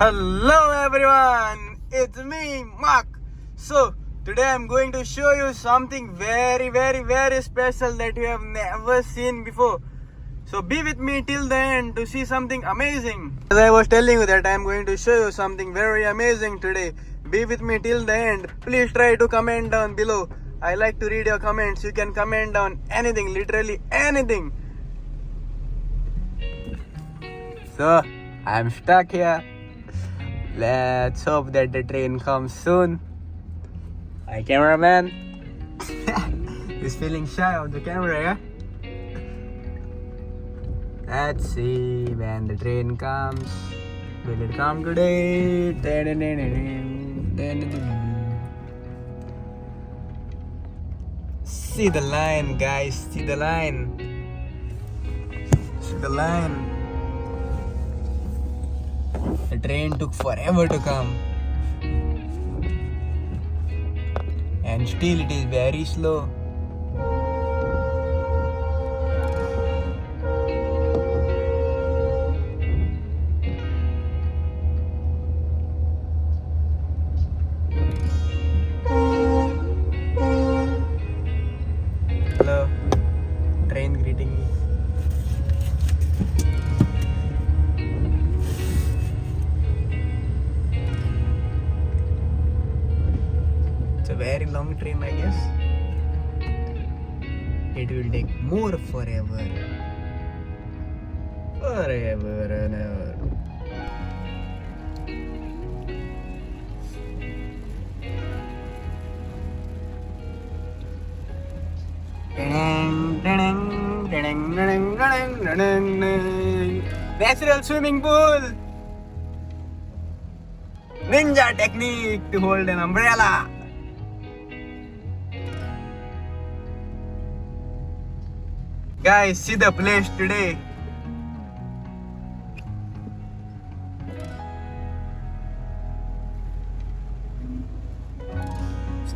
Hello everyone, it's me Mark. So today I'm going to show you something very special that you have never seen before. So be with me till the end to see something amazing. As I was telling you that I'm going to show you something very amazing today. Be with me till the end. Please try to comment down below. I like to read your comments. You can comment down anything, literally anything. So I'm stuck here. Let's hope that the train comes soon. My cameraman is feeling shy of the camera, yeah? Let's see when the train comes. Will it come today? See the line, guys. See the line. See the line. The train took forever to come. And still it is very slow. Hello, train greeting me. It's a very long train, I guess. It will take more forever. Forever and ever. Natural swimming pool. Ninja technique to hold an umbrella. Guys, see the place today.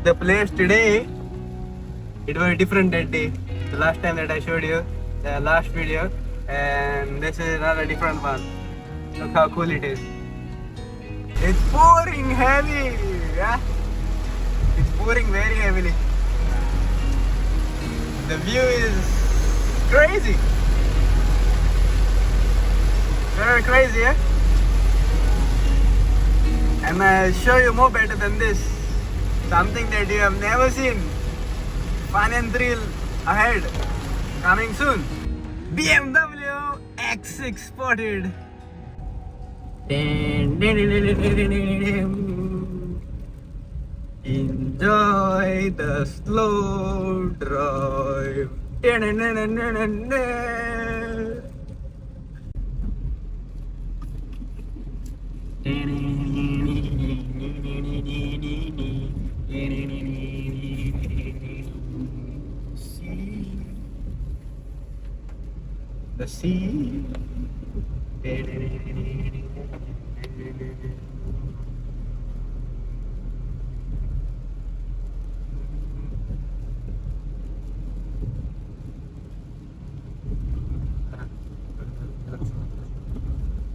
The place today, it was different that day. The last time that I showed you, the last video, and this is another different one. Look how cool it is. It's pouring heavy, yeah. It's pouring very heavily. The view is crazy. Very crazy, yeah. And I'll show you more better than this. Something that you have never seen. Fun and thrill ahead. Coming soon. BMW X6 spotted. Enjoy the slow drive. The sea.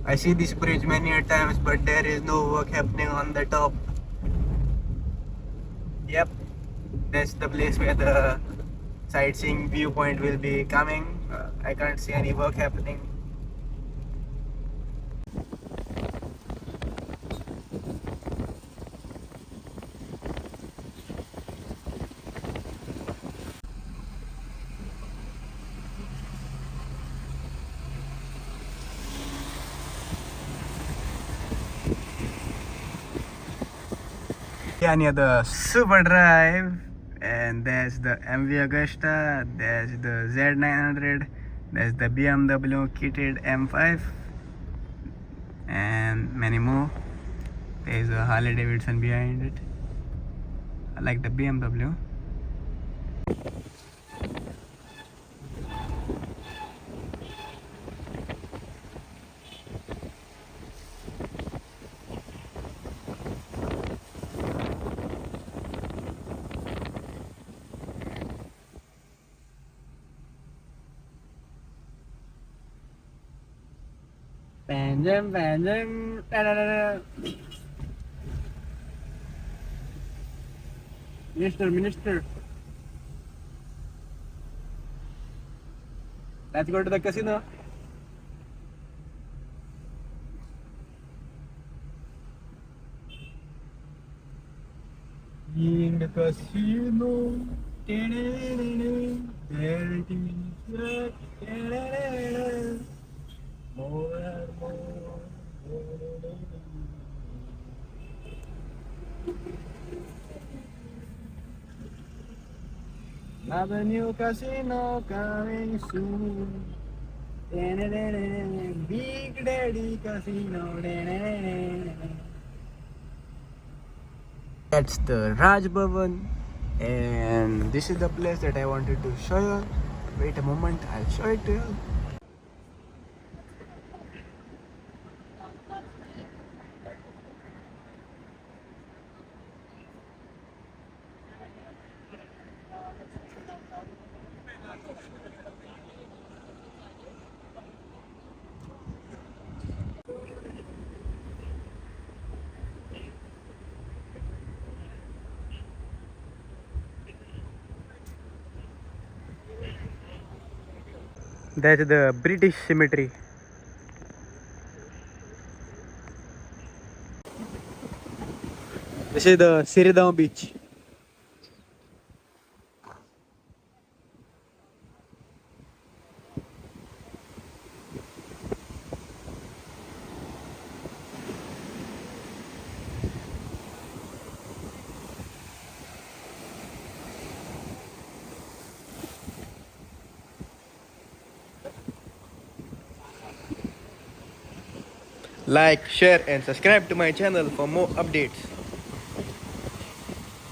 I see this bridge many a times, but there is no work happening on the top. Yep, that's the place where the sightseeing viewpoint will be coming. I can't see any work happening. Yeah, near the Super Drive, and there's the MV Augusta, there's the Z900, there's the BMW kitted M5, and many more. There's a Harley Davidson behind it. I like the BMW. Panjang. Minister, let's go to the casino. In the casino, there it is, more and more. Have a new casino coming soon. Big Daddy Casino. That's the Raj Bhavan, and this is the place that I wanted to show you. Wait a moment, I'll show it to you. That's the British cemetery. This is the Siridam beach. Like, share and subscribe to my channel for more updates.